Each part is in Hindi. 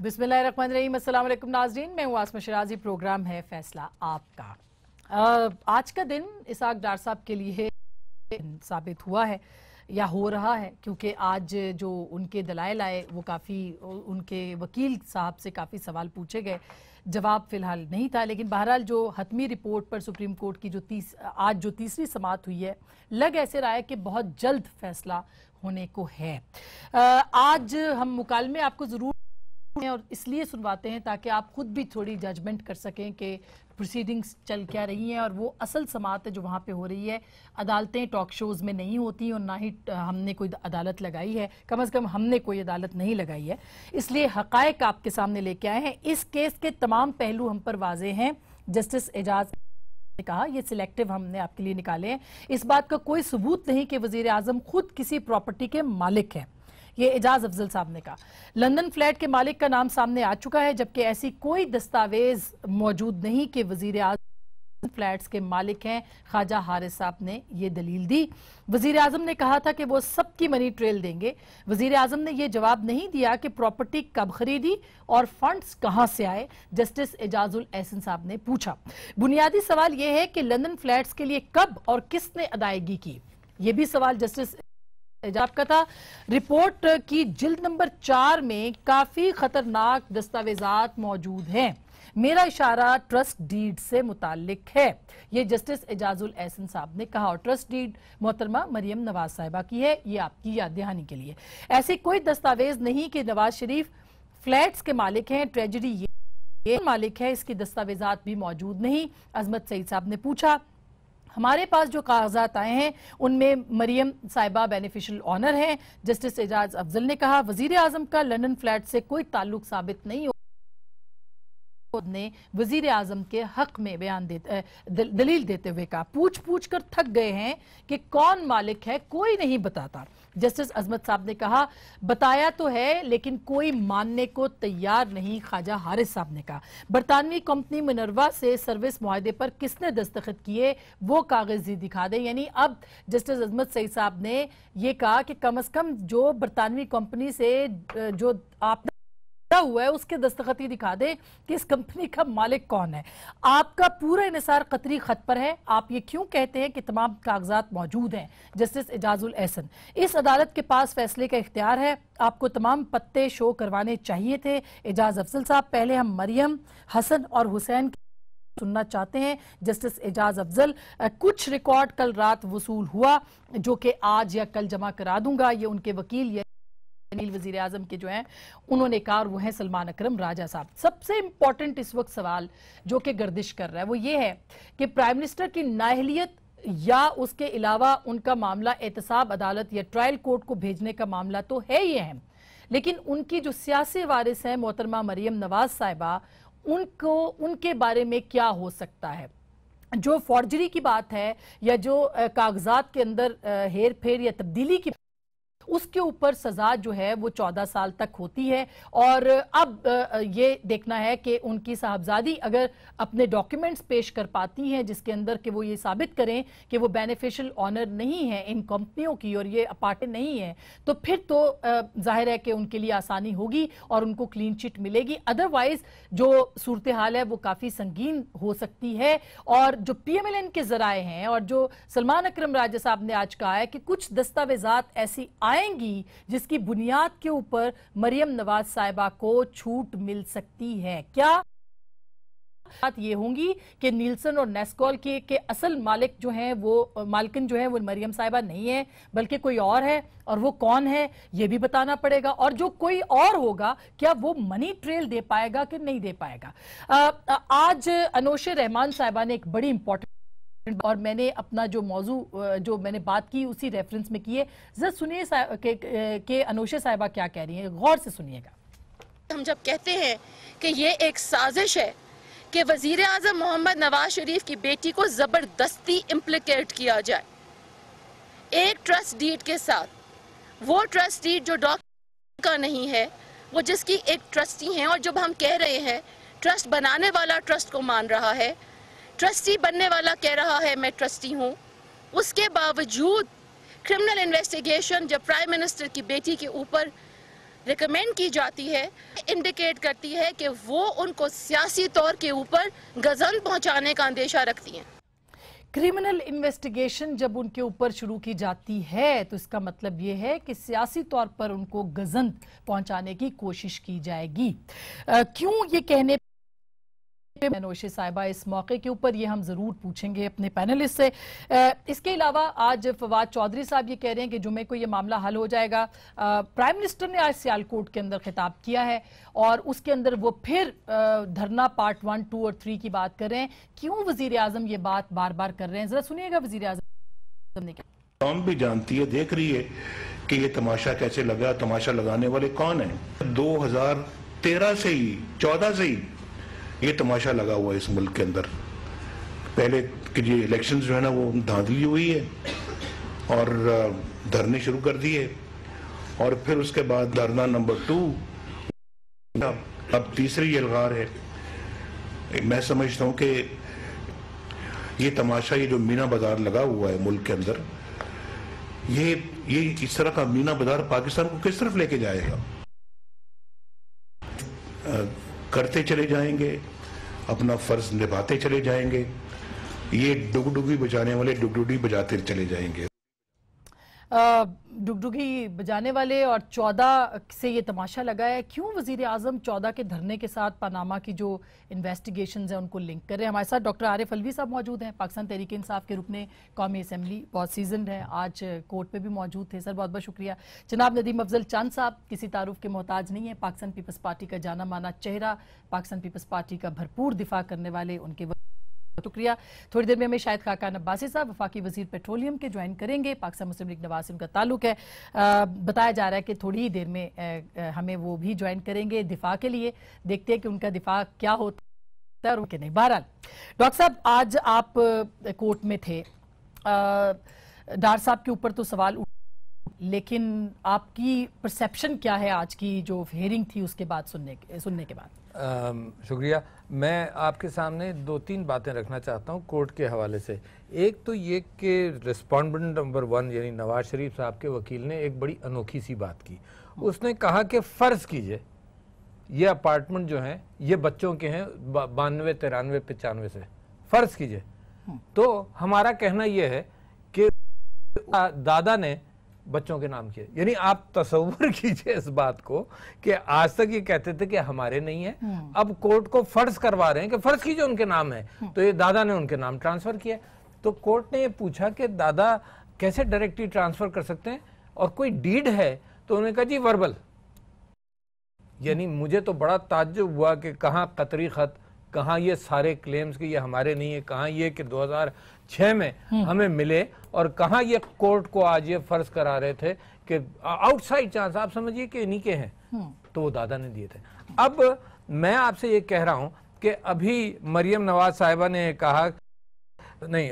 बिस्मिल्लाहिर्रहमानिर्रहीम। अस्सलाम वालेकुम नाज़रीन, मैं हूँ आसमा शिराजी। प्रोग्राम है फैसला आपका। आज का दिन इसाक डार साहब के लिए साबित हुआ है या हो रहा है, क्योंकि आज जो उनके दलाइल आए वो काफ़ी, उनके वकील साहब से काफ़ी सवाल पूछे गए, जवाब फिलहाल नहीं था। लेकिन बहरहाल जो हतमी रिपोर्ट पर सुप्रीम कोर्ट की आज जो तीसरी समाअत हुई है, लग ऐसे रहा है कि बहुत जल्द फैसला होने को है। आज हम मुकालमे आपको ज़रूर और इसलिए सुनवाते हैं ताकि आप खुद भी थोड़ी जजमेंट कर सकें कि प्रोसीडिंग्स चल क्या रही हैं, और वो असल समाअत है जो वहाँ पे हो रही है। अदालतें टॉक शोज़ में नहीं होती और ना ही हमने कोई अदालत लगाई है, कम से कम हमने कोई अदालत नहीं लगाई है, इसलिए हक़ाइक़ आपके सामने लेके आए हैं। इस केस के तमाम पहलू हम पर वाज़े हैं। जस्टिस एजाज ने कहा, ये सिलेक्टिव हमने आपके लिए निकाले हैं। इस बात का कोई सबूत नहीं कि वज़ीर आज़म खुद किसी प्रॉपर्टी के मालिक हैं, ये एजाज अफजल साहब ने कहा। लंदन फ्लैट के मालिक का नाम सामने आ चुका है, जबकि ऐसी कोई दस्तावेज मौजूद नहीं कि वजीर आज़म फ्लैट्स के मालिक हैं। ख्वाजा हारिस साहब ने ये दलील दी। वजीर आज़म ने कहा था कि वो सबकी मनी ट्रेल देंगे। वजीर आज़म ने ये जवाब नहीं दिया कि प्रॉपर्टी कब खरीदी और फंड्स कहां से आए। जस्टिस एजाजुल एहसन साहब ने पूछा। बुनियादी सवाल यह है कि लंदन फ्लैट्स के लिए कब और किसने अदायगी की, यह भी सवाल जस्टिस एजाज का था। रिपोर्ट की जिल्द नंबर 4 में काफी खतरनाक दस्तावेजात मौजूद हैं। मेरा इशारा ट्रस्ट डीड से मुताल्लिक है, ये जस्टिस एजाजुल एहसन साहब ने कहा। और ट्रस्ट डीड मोहतरमा मरियम नवाज साहिबा की है, ये आपकी याद दहानी के लिए। ऐसे कोई दस्तावेज नहीं कि नवाज शरीफ फ्लैट्स के मालिक हैं। ट्रेजरी ये मालिक है, इसकी दस्तावेजात भी मौजूद नहीं। अजमत सईद साहब ने पूछा, हमारे पास जो कागजात आए हैं उनमें मरियम साहिबा बेनिफिशियल ऑनर हैं। जस्टिस एजाज अफजल ने कहा, वजीर आजम का लंदन फ्लैट से कोई ताल्लुक साबित नहीं हो। ने वजीर आजम के हक में दलील देते हुए कहा, पूछ पूछ कर थक गए हैं कि कौन मालिक है, कोई नहीं बताता। जस्टिस अजमत साहब ने कहा, बताया तो है लेकिन कोई मानने को तैयार नहीं। ख्वाजा हारिस साहब ने कहा, बरतानवी कंपनी मिनर्वा से सर्विस मुआहदे पर किसने दस्तखत किए, वो कागज दिखा दे। यानी अब जस्टिस अजमत सईद साहब ने यह कहा कि कम से कम जो बरतानवी कंपनी से जो आप हुआ है उसके दस्तखत ही दिखा दे कि इस कंपनी का मालिक कौन है। आपका पूरा इन्हिसार कतरी खत पर है, आप ये क्यों कहते हैं कि तमाम कागजात मौजूद हैं। जस्टिस एजाजुल एहसन, इस अदालत के पास फैसले का इख्तियार है, आपको तमाम पत्ते शो करवाने चाहिए थे। एजाज अफजल साहब, पहले हम मरियम, हसन और हुसैन सुनना चाहते हैं। जस्टिस एजाज अफजल, कुछ रिकॉर्ड कल रात वसूल हुआ जो कि आज या कल जमा करा दूंगा। ये उनके वकील वजीर आजम के जो हैं उन्होंने कहा, और वो हैं सलमान अकरम राजा साहब। सबसे इंपॉर्टेंट इस वक्त सवाल जो कि गर्दिश कर रहा है वो ये है कि प्राइम मिनिस्टर की नाअहलियत या उसके अलावा उनका मामला एहतसाब अदालत या ट्रायल कोर्ट को भेजने का मामला तो है ही अहम, लेकिन उनकी जो सियासी वारिस हैं मोहतरमा मरियम नवाज साहिबा, उनके बारे में क्या हो सकता है। जो फॉर्जरी की बात है या जो कागजात के अंदर हेर फेर या तब्दीली की, उसके ऊपर सजा जो है वो 14 साल तक होती है। और अब ये देखना है कि उनकी साहबजादी अगर अपने डॉक्यूमेंट्स पेश कर पाती हैं जिसके अंदर कि वो ये साबित करें कि वो बेनिफिशियल ऑनर नहीं है इन कंपनियों की और ये अपार्टे नहीं है, तो फिर तो जाहिर है कि उनके लिए आसानी होगी और उनको क्लीन चिट मिलेगी। अदरवाइज जो सूरत हाल है वो काफ़ी संगीन हो सकती है। और जो PMLN के जराए हैं और जो सलमान अकरम राजा साहब ने आज कहा है कि कुछ दस्तावेजात ऐसी आएंगी जिसकी बुनियाद के ऊपर मरियम नवाज साहिबा को छूट मिल सकती है। क्या बात ये होंगी कि नीलसन और नेस्कॉल के असल मालिक जो हैं वो मालकिन जो है वो मरियम साहिबा नहीं है बल्कि कोई और है, और वो कौन है ये भी बताना पड़ेगा। और जो कोई और होगा क्या वो मनी ट्रेल दे पाएगा कि नहीं दे पाएगा। आज अनोशे रहमान साहिबा ने एक बड़ी इंपॉर्टेंट, और मैंने अपना जो मौजू जो मैंने बात की उसी रेफरेंस में की है, जरा सुनिए कि अनोशे साहिबा क्या कह रही हैं, गौर से सुनिएगा। हम जब कहते हैं कि ये एक साजिश है कि वजीर आजम मोहम्मद नवाज शरीफ की बेटी को जबरदस्ती इम्प्लिकेट किया जाए एक ट्रस्ट डीड के साथ, वो ट्रस्ट डीड जो डॉक्टर का नहीं है, वो जिसकी एक ट्रस्टी है, और जब हम कह रहे हैं ट्रस्ट बनाने वाला ट्रस्ट को मान रहा है, ट्रस्टी बनने वाला कह रहा है मैं ट्रस्टी हूँ, उसके बावजूद क्रिमिनल इन्वेस्टिगेशन जब प्राइम मिनिस्टर की बेटी के ऊपर रिकमेंड की जाती है इंडिकेट करती है कि वो उनको सियासी तौर के ऊपर गजन पहुंचाने का अंदेशा रखती हैं। क्रिमिनल इन्वेस्टिगेशन जब उनके ऊपर शुरू की जाती है तो इसका मतलब यह है कि सियासी तौर पर उनको गजन पहुंचाने की कोशिश की जाएगी। क्यों ये कहने नौशी साहिबा इस मौके के ऊपर ये हम जरूर पूछेंगे अपने पैनलिस्ट से। इसके अलावा आज फवाद चौधरी साहब ये कह रहे हैं कि जुमे को ये मामला हल हो जाएगा। प्राइम मिनिस्टर ने आज सियालकोट के अंदर खिताब किया है और उसके अंदर वो फिर धरना पार्ट 1, 2 और 3 की बात कर रहे हैं। क्यों वजीर आजम ये बात बार बार कर रहे हैं, जरा सुनिएगा वजीर आजम ने क्या। कौम भी जानती है, देख रही है कि ये तमाशा कैसे लगा, तमाशा लगाने वाले कौन है। 2013 से ही 14 से ही ये तमाशा लगा हुआ है इस मुल्क के अंदर। पहले कि ये इलेक्शंस जो है ना वो धांधली हुई है और धरने शुरू कर दिए और फिर उसके बाद धरना नंबर 2, अब तीसरी यलगार है। मैं समझता हूं कि ये तमाशा, ये जो मीना बाजार लगा हुआ है मुल्क के अंदर, ये इस तरह का मीना बाजार पाकिस्तान को किस तरफ लेके जाएगा। करते चले जाएंगे, अपना फर्ज निभाते चले जाएंगे, ये डुगडुगी बजाने वाले डुगडुगी बजाते चले जाएंगे। डुगडुगी बजाने वाले और 14 से ये तमाशा लगा है। क्यों वजीर आजम 14 के धरने के साथ पनामा की जो इन्वेस्टिगेशंस हैं उनको लिंक कर रहे हैं। हमारे साथ डॉक्टर आरिफ अलवी साहब मौजूद हैं, पाकिस्तान तहरीक इंसाफ के रुकने कौमी असम्बली, बहुत सीजन है, आज कोर्ट पे भी मौजूद थे। सर बहुत बहुत शुक्रिया। जनाब नदीम अफजल चंद साहब किसी तारुफ के मोहताज नहीं है, पाकिस्तान पीपल्स पार्टी का जाना माना चेहरा, पाकिस्तान पीपल्स पार्टी का भरपूर दिफा करने वाले, उनके शुक्रिया। थोड़ी देर में हमें शायद खाकान अब्बासी साहब वफाकी वजीर पेट्रोलियम के ज्वाइन करेंगे, पाकिस्तान मुस्लिम लीग नवाज से उनका ताल्लुक है। बताया जा रहा है कि थोड़ी ही देर में हमें वो भी ज्वाइन करेंगे दिफा के लिए। देखते हैं कि उनका दिफा क्या होता है और कि नहीं। बहरहाल डॉक्टर साहब आज आप कोर्ट में थे, डार साहब के ऊपर तो सवाल, लेकिन आपकी परसेप्शन क्या है आज की जो हियरिंग थी उसके बाद सुनने के बाद। शुक्रिया। मैं आपके सामने 2-3 बातें रखना चाहता हूं कोर्ट के हवाले से। एक तो ये कि रिस्पॉन्डेंट नंबर 1 यानी नवाज शरीफ साहब के वकील ने एक बड़ी अनोखी सी बात की। उसने कहा कि फ़र्ज कीजिए ये अपार्टमेंट जो हैं ये बच्चों के हैं 92, 93, 95 से, फ़र्ज़ कीजिए। तो हमारा कहना यह है कि दादा ने बच्चों के नाम किए, यानी आप तसव्वुर कीजिए इस बात को कि आज तक ये कहते थे कि हमारे नहीं है, अब कोर्ट को फर्ज करवा रहे हैं कि फर्ज कीजिए उनके नाम है, तो ये दादा ने उनके नाम ट्रांसफर किया। तो कोर्ट ने ये पूछा कि दादा कैसे डायरेक्टली ट्रांसफर कर सकते हैं और कोई डीड है, तो उन्होंने कहा जी वर्बल। यानी मुझे तो बड़ा ताज्जुब हुआ कि कहाँ कतरी खत, कहाँ ये सारे क्लेम्स कि ये हमारे नहीं है, कहाँ ये कि 2006 में हमें मिले, और कहाँ ये कोर्ट को आज ये फर्ज करा रहे थे कि आउटसाइड चांस आप समझिए कि इन्हीं के हैं, तो वो दादा ने दिए थे। अब मैं आपसे ये कह रहा हूं कि अभी मरियम नवाज साहिबा ने कहा, नहीं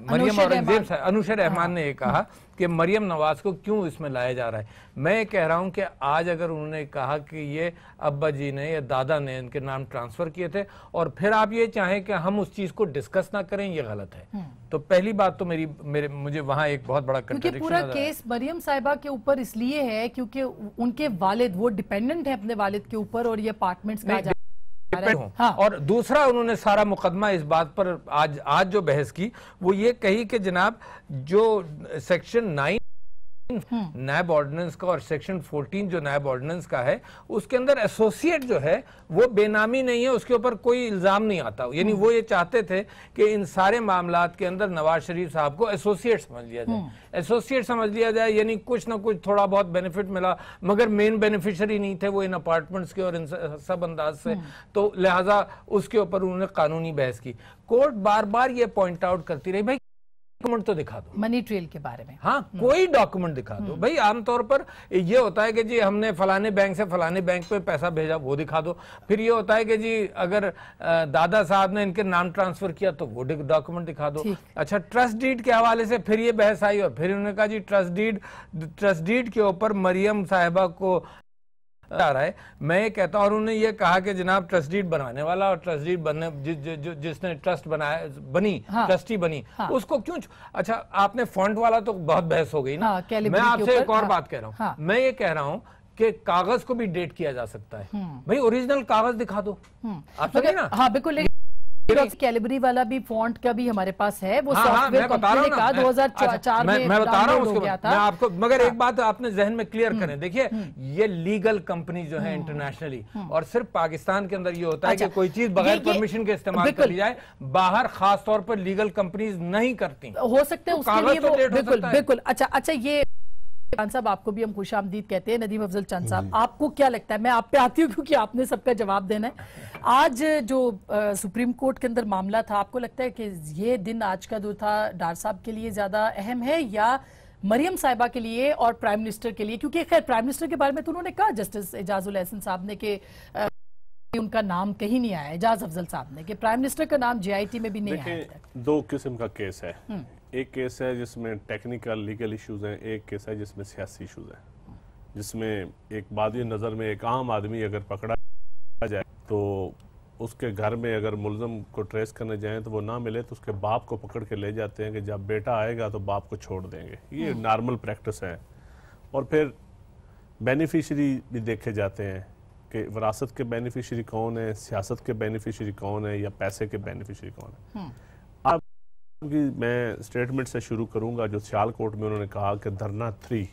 मरियम औरंगजेब साहब, अनुशा रहमान ने ये कहा कि मरियम नवाज को क्यों इसमें लाया जा रहा है। मैं ये कह रहा हूं कि आज अगर उन्होंने कहा कि ये अब्बा जी ने या दादा ने इनके नाम ट्रांसफर किए थे और फिर आप ये चाहें कि हम उस चीज को डिस्कस ना करें, ये गलत है। तो पहली बात तो मुझे वहां एक बहुत बड़ा क्योंकि पूरा केस मरियम साहिबा के ऊपर इसलिए है क्योंकि उनके वालिद वो डिपेंडेंट है अपने वालिद के ऊपर और ये अपार्टमेंट्स का हाँ। और दूसरा उन्होंने सारा मुकदमा इस बात पर आज जो बहस की वो ये कही कि जनाब जो सेक्शन 9 नैब ऑर्डिनेंस का और सेक्शन 14 जो नैब ऑर्डिनेंस का है उसके अंदर एसोसिएट जो है वो बेनामी नहीं है, उसके ऊपर कोई इल्जाम नहीं आता। यानी वो ये चाहते थे कि इन सारे मामलात के अंदर नवाज शरीफ साहब को एसोसिएट समझ लिया जाए, एसोसिएट समझ लिया जाए, यानी कुछ ना कुछ थोड़ा बहुत बेनिफिट मिला, मगर मेन बेनिफिशियरी नहीं थे वो इन अपार्टमेंट्स के और इन सब अंदाज से, तो लिहाजा उसके ऊपर उन्होंने कानूनी बहस की। कोर्ट बार बार ये पॉइंट आउट करती रही भाई डॉक्यूमेंट तो दिखा दो, मनी ट्रेल के बारे में, हाँ कोई डॉक्यूमेंट दिखा दो भाई। आमतौर पर ये होता है कि जी हमने फलाने बैंक से फलाने बैंक पे पैसा भेजा, वो दिखा दो। फिर ये होता है कि जी अगर दादा साहब ने इनके नाम ट्रांसफर किया तो वो डॉक्यूमेंट दिखा दो। अच्छा, ट्रस्ट डीड के हवाले से फिर ये बहस आई और फिर उन्होंने कहा जी ट्रस्ट डीड के ऊपर मरियम साहिबा को आ रहा है। मैं ये कहता हूं, और उन्होंने ये कहा कि जनाब ट्रस्ट डीड बनाने वाला और ट्रस्ट डीड बनने जिसने ट्रस्ट बनाया बनी, हाँ, ट्रस्टी बनी, हाँ, उसको क्यों। अच्छा, आपने फॉन्ट वाला तो बहुत बहस हो गई ना, हाँ, मैं आपसे एक और बात कह रहा हूं, हाँ, मैं ये कह रहा हूं कि कागज को भी डेट किया जा सकता है। भाई ओरिजिनल कागज दिखा दो आप समझे ना। हाँ बिल्कुल, कैलिबरी वाला भी फॉन्ट का भी हमारे पास है, वो हाँ, सॉफ्टवेयर कंपनी ने कहा 2004 में मैं बता रहा हूँ हो गया मैं था। आपको, मगर एक बात आपने जहन में क्लियर करें, देखिए ये लीगल कंपनी जो है इंटरनेशनली, और सिर्फ पाकिस्तान के अंदर ये होता है कि कोई चीज बगैर परमिशन के इस्तेमाल कर ली जाए, बाहर खास तौर पर लीगल कंपनीज नहीं करती। हो सकते हैं उसके लिए वो, बिल्कुल बिल्कुल। अच्छा ये खान साहब, आपको भी हम खुश आमदीद कहते हैं, नदीम अफजल चंद साहब, आपको क्या लगता है, मैं आप पे आती हूँ क्योंकि आपने सबका जवाब देना है, आज जो सुप्रीम कोर्ट के अंदर मामला था, आपको लगता है कि ये दिन आज का जो था डार साहब के लिए ज्यादा अहम है या मरियम साहिबा के लिए और प्राइम मिनिस्टर के लिए? क्योंकि खैर प्राइम मिनिस्टर के बारे में तो उन्होंने कहा जस्टिस एजाजुल एहसन साहब ने कि उनका नाम कहीं नहीं आया, एजाज अफजल साहब ने, कि प्राइम मिनिस्टर का नाम JIT में भी नहीं आया। दो किस्म का केस है, एक केस है जिसमें टेक्निकल लीगल इश्यूज हैं, एक केस है जिसमें सियासी इश्यूज हैं, जिसमें एक बादी नज़र में एक आम आदमी अगर पकड़ा जाए तो उसके घर में अगर मुलज़म को ट्रेस करने जाएं तो वो ना मिले तो उसके बाप को पकड़ के ले जाते हैं कि जब बेटा आएगा तो बाप को छोड़ देंगे। ये नॉर्मल प्रैक्टिस है। और फिर बेनिफिशरी भी देखे जाते हैं कि विरासत के बेनिफिशरी कौन है, सियासत के बेनिफिशरी कौन है, या पैसे के बेनिफिशरी कौन है। अब मैं स्टेटमेंट से शुरू करूंगा जो सियालकोट में उन्होंने कहा कि धरना 3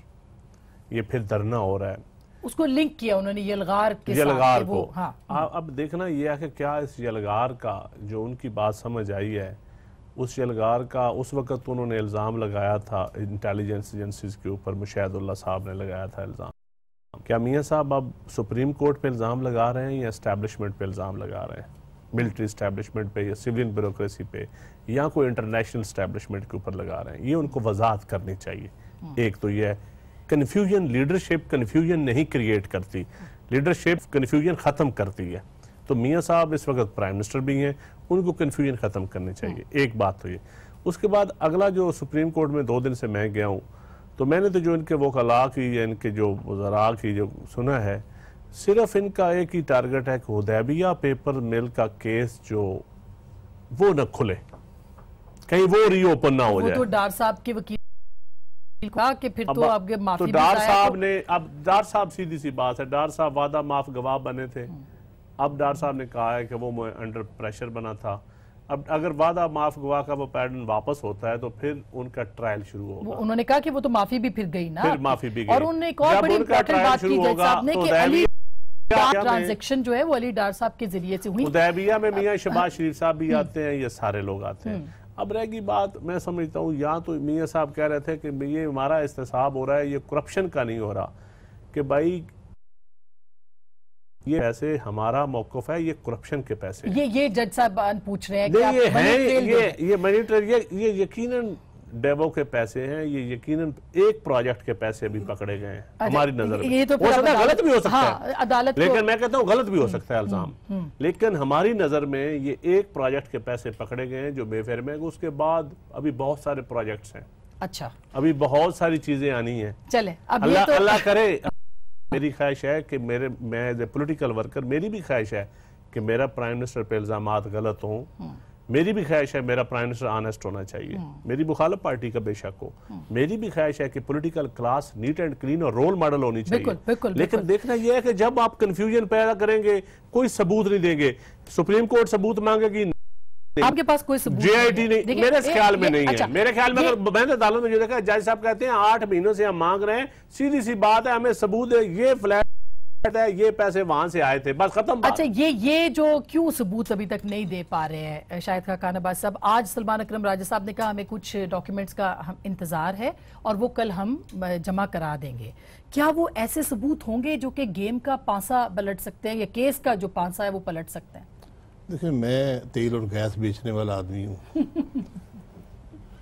ये फिर धरना हो रहा है, उसको लिंक किया उन्होंने यलगार के यलगार को। हाँ। अब देखना यह है कि क्या इस यलगार का जो उनकी बात समझ आई है, उस यलगार का उस वक्त उन्होंने इल्ज़ाम लगाया था इंटेलिजेंस एजेंसीज के ऊपर, मुशाहिदुल्लाह साहब ने लगाया था इल्ज़ाम। क्या मियाँ साहब अब सुप्रीम कोर्ट पे इल्ज़ाम लगा रहे हैं या इस्टेब्लिशमेंट पे इल्ज़ाम लगा रहे हैं, मिलिट्री इस्टेब्लिशमेंट पे या सिविलियन ब्यूरोक्रेसी पे या कोई इंटरनेशनल इस्टेब्लिशमेंट के ऊपर लगा रहे हैं? ये उनको वजाहत करनी चाहिए। एक तो ये कन्फ्यूजन, लीडरशिप कन्फ्यूजन नहीं क्रिएट करती, लीडरशिप कन्फ्यूजन ख़त्म करती है। तो मियाँ साहब इस वक्त प्राइम मिनिस्टर भी हैं, उनको कन्फ्यूजन ख़त्म करनी चाहिए। एक बात तो ये। उसके बाद अगला जो सुप्रीम कोर्ट में 2 दिन से मैं गया हूँ, तो मैंने तो जो इनके वकला की या इनके जो वज़रा की जो सुना है, सिर्फ इनका एक ही टारगेट है कि हुदैबिया पेपर मिल का केस जो वो न खुले, कहीं वो रीओपन ना हो जाए। तो डार साहब के वकील कहा कि फिर तो आपके माफी तो डार साहब ने, अब डार साहब सीधी सी बात है, डार साहब वादा माफ गवाह बने थे, अब डार साहब ने कहा है कि वो अंडर प्रेशर बना था। अब अगर वादा माफ गवाह का वो पैटर्न वापस होता है तो फिर उनका ट्रायल शुरू होगा। उन्होंने कहा कि वो तो माफी भी फिर गई ना, फिर माफी भी गई। और उन्होंने एक और बड़ी इंपॉर्टेंट बात की जज साहब ने कि अली ट्रांजैक्शन जो है वो अली डार साहब के जरिए से हुई। हुदैबिया में मियां शहबाज शरीफ साहब भी आते हैं, ये सारे लोग आते हैं। अब रहेगी बात, मैं समझता हूँ या तो मियां साहब कह रहे थे कि ये हमारा इस्तेसाब हो रहा है, ये करप्शन का नहीं हो रहा, कि भाई ये पैसे हमारा मौकफ है, ये करप्शन के पैसे। ये जज साहब पूछ रहे हैं कि ये है, ये मनी ट्रेल, ये यकीनन डेवो के पैसे हैं, ये यकीनन एक प्रोजेक्ट के पैसे अभी पकड़े गए हैं हमारी नजर में। ये तो हो सकता है गलत भी हो सकता है अदालत, लेकिन मैं कहता हूँ गलत भी हो सकता है इल्जाम, लेकिन हमारी नजर में ये एक प्रोजेक्ट के पैसे पकड़े गए हैं जो बेफेर में। उसके बाद अभी बहुत सारे प्रोजेक्ट्स हैं। अच्छा, अभी बहुत सारी चीजें आनी है। चले अल्लाह करे, मेरी ख्वाहिश है कि मैं एज ए पोलिटिकल वर्कर, मेरी भी ख्वाहिश है कि मेरा प्राइम मिनिस्टर पे इल्जामात गलत हों। मेरी भी ख्वाहिश है मेरा प्राइम मिनिस्टर ऑनेस्ट होना चाहिए, मेरी मुखालिफ पार्टी का बेशक हो। मेरी भी ख्वाहिश है कि political class neat and clean और रोल मॉडल होनी चाहिए। लेकिन देखना यह है कि जब आप कंफ्यूजन पैदा करेंगे, कोई सबूत नहीं देंगे, सुप्रीम कोर्ट सबूत मांगेगी, आपके पास कोई सबूत JIT नहीं, मेरे ख्याल में नहीं है। मेरे ख्याल में अगर मैंने अदालत में जो देखा, जज साहब कहते हैं 8 महीनों से हम मांग रहे हैं, सीधी सी बात है, हमें सबूत है, ये फ्लैट है, ये पैसे वहां से आए थे, बस खत्म बात। अच्छा, ये जो क्यों सबूत अभी तक नहीं दे पा रहे हैं शाहिद खान अब्बास साहब? आज सलमान अकरम राजा साहब ने कहा हमें कुछ डॉक्यूमेंट्स का हम इंतजार है और वो कल हम जमा करा देंगे। क्या वो ऐसे सबूत होंगे जो कि गेम का पासा पलट सकते हैं या केस का जो पासा है वो पलट सकते हैं? देखिए, मैं तेल और गैस बेचने वाला आदमी हूँ।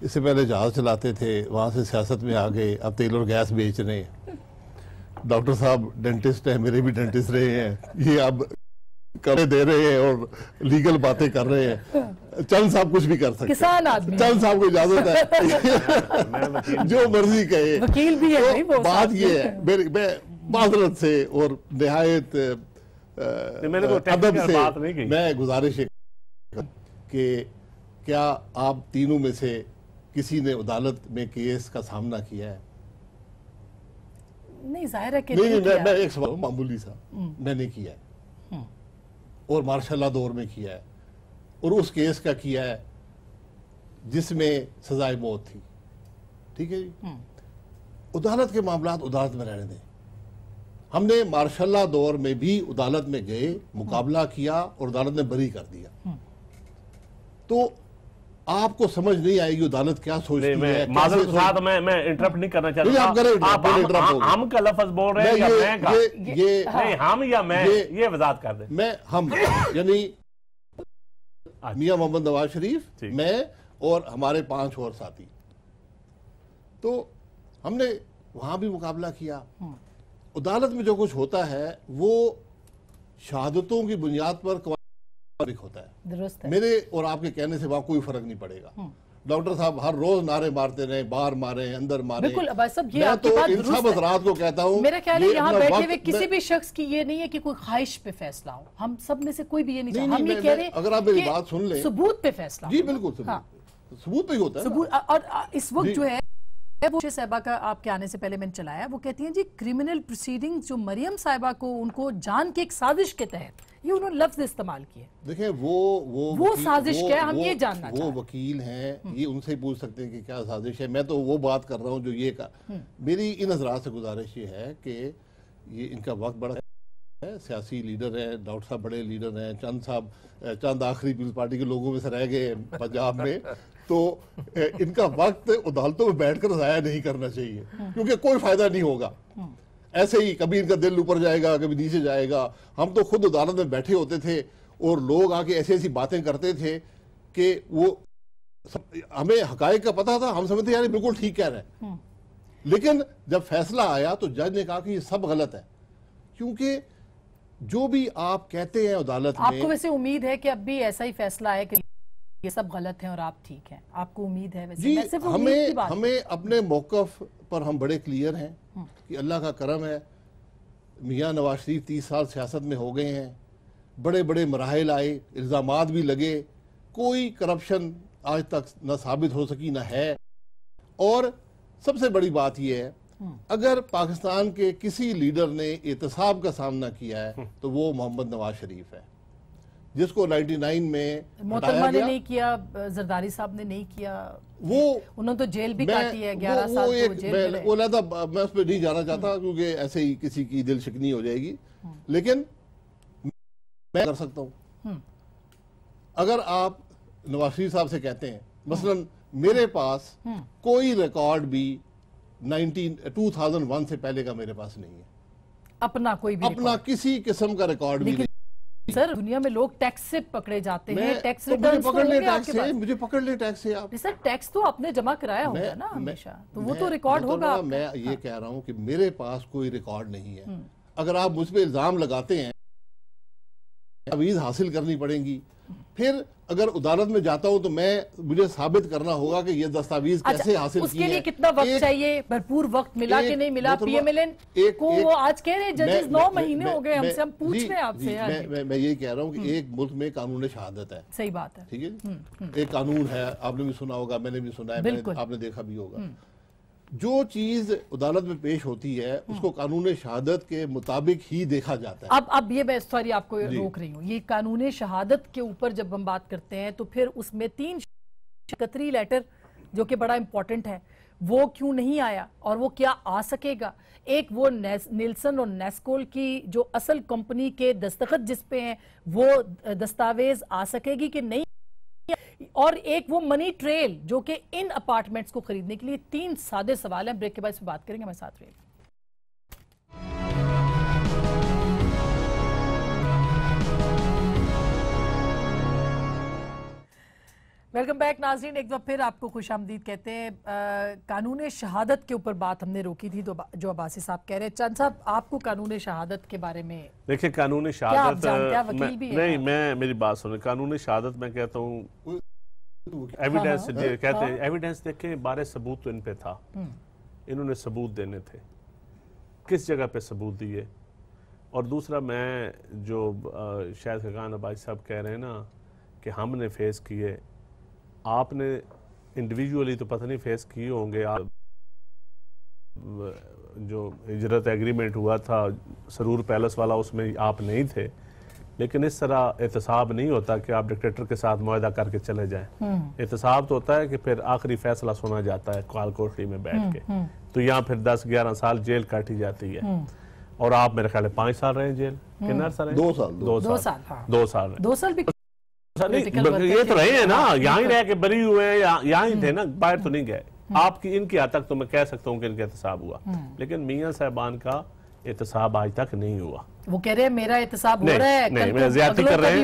इससे पहले जहाज चलाते थे, वहां से सियासत में आ गए, अब तेल और गैस बेच रहे हैं। डॉक्टर साहब डेंटिस्ट है, मेरे भी डेंटिस्ट रहे हैं, ये अब करे दे रहे हैं और लीगल बातें कर रहे हैं। चंद साहब कुछ भी कर सकते हैं, किसान आदमी, चंद साहब को इजाजत है जो मर्जी कहे, वकील भी है। तो बात ये है, मैं माजरत से और निहायत अदब से मैं गुजारिश कि क्या आप तीनों में से किसी ने अदालत में केस का सामना किया है? नहीं जाहिर है कि नहीं, किया। मैं एक सवाल मामूली सा मैंने किया है और मार्शल दौर में किया है और उस केस का किया है जिसमें सजाए मौत थी, ठीक है जी। अदालत के मामला अदालत में रहने दें। हमने मार्शल दौर में भी अदालत में गए, मुकाबला किया और अदालत ने बरी कर दिया। तो आपको समझ नहीं आएगी अदालत क्या सोचती है। माजरत के साथ मैं इंटरप्ट नहीं करना नहीं, आप करें, चाहता। हम का लफ्ज बोल रहे हैं या मैं का? ये नहीं, हम या मैं, ये वजाहत कर दें। मैं हम यानी मियां मोहम्मद नवाज शरीफ, मैं और हमारे 5 और साथी। तो हमने वहां भी मुकाबला किया। अदालत में जो कुछ होता है वो शहादतों की बुनियाद पर होता है। दुरुस्त है। मेरे और आपके कहने से वहां कोई फर्क नहीं पड़ेगा। डॉक्टर साहब हर रोज नारे मारते रहे, बाहर मारे, अंदर मारे। बिल्कुल, अब सब ये मैं तो इन सब रात को कहता हूँ, मेरा ख्याल है यहाँ बैठे हुए किसी भी शख्स की ये नहीं है कि कोई ख्वाहिश पे फैसला हो। हम सब में से कोई भी ये नहीं चाहता। हम ये कह रहे हैं अगर आप मेरी बात सुन लें, सबूत पे फैसला। जी बिल्कुल, सबूत पे ही होता है सबूत। और इस वक्त जो है वो साहिबा का आपके आने से पहले मैंने चलाया, वो कहती हैं जी क्रिमिनल प्रोसीडिंग जो मरियम साहिबा को उनको जान के एक साजिश के तहत, ये उन्होंने लफ्ज इस्तेमाल किए। देखिए वो साजिश क्या है, हम ये जानना चाहते हैं। वो वकील हैं, ये उनसे ही पूछ सकते हैं कि क्या साजिश है। मैं तो वो बात कर रहा हूँ जो ये का। मेरी इन हजरात से गुजारिश ये है कि ये इनका वक्त बड़ा है, सियासी लीडर हैं, डॉक्टर साहब बड़े लीडर हैं, चंद आखिरी पीपल्स पार्टी के लोगों में से रह गए पंजाब में। तो इनका वक्त अदालतों में बैठकर जाया नहीं करना चाहिए, क्योंकि कोई फायदा नहीं होगा। ऐसे ही कभी इनका दिल ऊपर जाएगा, कभी नीचे जाएगा। हम तो खुद अदालत में बैठे होते थे और लोग आके ऐसी ऐसी बातें करते थे कि वो हमें हकायक का पता था, हम समझते यार बिल्कुल ठीक कह रहे हैं। लेकिन जब फैसला आया तो जज ने कहा कि ये सब गलत है, क्योंकि जो भी आप कहते हैं अदालत में। आपको वैसे उम्मीद है कि अब भी ऐसा ही फैसला है कि ये सब गलत है और आप ठीक हैं? आपको उम्मीद है? वैसे जी, हमें अपने मौकफ पर हम बड़े क्लियर हैं कि अल्लाह का करम है, मियां नवाज शरीफ 30 साल सियासत में हो गए हैं, बड़े बड़े मराहल आए, इल्ज़ामात भी लगे, कोई करप्शन आज तक न साबित हो सकी न है। और सबसे बड़ी बात यह है, अगर पाकिस्तान के किसी लीडर ने एहतसाब का सामना किया है तो वो मोहम्मद नवाज शरीफ है, जिसको 99 में मोहतरमा ने नहीं किया, जरदारी साहब ने नहीं किया, वो उन्होंने तो जेल भी काटी है 11 साल तो जेल में। वो लहदा मैं उस पर नहीं जाना चाहता क्योंकि ऐसे ही किसी की दिल शिकनी हो जाएगी। लेकिन मैं कर सकता हूं, अगर आप नवाज शरीफ साहब से कहते हैं, मसलन मेरे पास कोई रिकॉर्ड भी 2001 से पहले का मेरे पास नहीं है, अपना कोई भी अपना किसी किस्म का रिकॉर्ड भी नहीं। सर दुनिया में लोग टैक्स से पकड़े जाते हैं, टैक्स रिटर्न्स तो मुझे पकड़ ले टैक्स से। आप सर टैक्स तो आपने जमा कराया होगा ना हमेशा, तो वो तो रिकॉर्ड होगा। मैं ये कह रहा हूँ कि मेरे पास कोई रिकॉर्ड नहीं है। अगर आप मुझ पे इल्जाम लगाते हैं, तवीज़ हासिल करनी पड़ेगी। फिर अगर अदालत में जाता हूं तो मुझे साबित करना होगा कि ये दस्तावेज कैसे हासिल किए। उसके लिए कितना वक्त चाहिए? भरपूर वक्त मिला कि नहीं मिला? पीएमएलएन को वो आज कह रहे हैं जजेस 9 महीने हो गए हमसे, हम पूछ रहे हैं आपसे। मैं यही कह रहा हूं कि एक मुल्क में कानून शहादत है। सही बात है, ठीक है। एक कानून है, आपने भी सुना होगा, मैंने भी सुना है, आपने देखा भी होगा। जो चीज अदालत में पेश होती है उसको कानून शहादत के मुताबिक ही देखा जाता है। अब ये मैं सॉरी आपको रोक रही हूँ, ये कानून शहादत के ऊपर जब हम बात करते हैं तो फिर उसमें 3 शकतरी लेटर जो कि बड़ा इंपॉर्टेंट है, वो क्यों नहीं आया और वो क्या आ सकेगा? एक वो निल्सन और नेस्कोल की जो असल कंपनी के दस्तखत जिस पे हैं वो दस्तावेज आ सकेगी कि नहीं, और एक वो मनी ट्रेल जो कि इन अपार्टमेंट्स को खरीदने के लिए 3 सादे सवाल हैं। ब्रेक के बाद इस पर बात करेंगे, हमारे साथ रहिए। वेलकम बैक नाज़रीन, एक बार फिर आपको खुशामदीद कहते हैं। कानून शहादत के ऊपर बात हमने रोकी थी, तो जो अब्बासी साहब कह रहे हैं। चंद साहब, आपको कानून शहादत के बारे में देखिए, कानून शहादत नहीं, मैं मेरी बात सुने, कानून शहादत मैं कहता हूँ एविडेंस कहते हैं, एविडेंस देखे, 12 सबूत तो इन पे था, इन्होंने सबूत देने थे, किस जगह पे सबूत दिए। और दूसरा, मैं जो शायद खान अब्बासी साहब कह रहे हैं ना कि हमने फेस किए, आपने इंडिविजुअली तो पता नहीं फेस किए होंगे, आप जो इजरत एग्रीमेंट हुआ था सरूर पैलेस वाला, उसमें आप नहीं थे, लेकिन इस तरह एहतसाब नहीं होता कि आप डिक्टेटर के साथ मुआहदा करके चले जाएं। एहतसाब तो होता है कि फिर आखिरी फैसला सुना जाता है काल कोठरी में बैठ के, तो यहाँ फिर 10-11 साल जेल काटी जाती है। और आप मेरे ख्याल 5 साल रहे जेल, कितना साल रहे? 2 साल। 2 साल 2 साल भी ये तो रहे हैं ना, यहाँ ही रह के बरी हुए हैं, यहाँ ही थे ना, बाहर तो नहीं गए। आपकी इनकी हद तक तो मैं कह सकता हूँ कि इनका एहतसाब हुआ, लेकिन मियां साहबान का एहतसाब आज तक नहीं हुआ। वो कह रहे हैं मेरा एहतसाब हो रहा है, नहीं, मैं ज्यादती कर रहे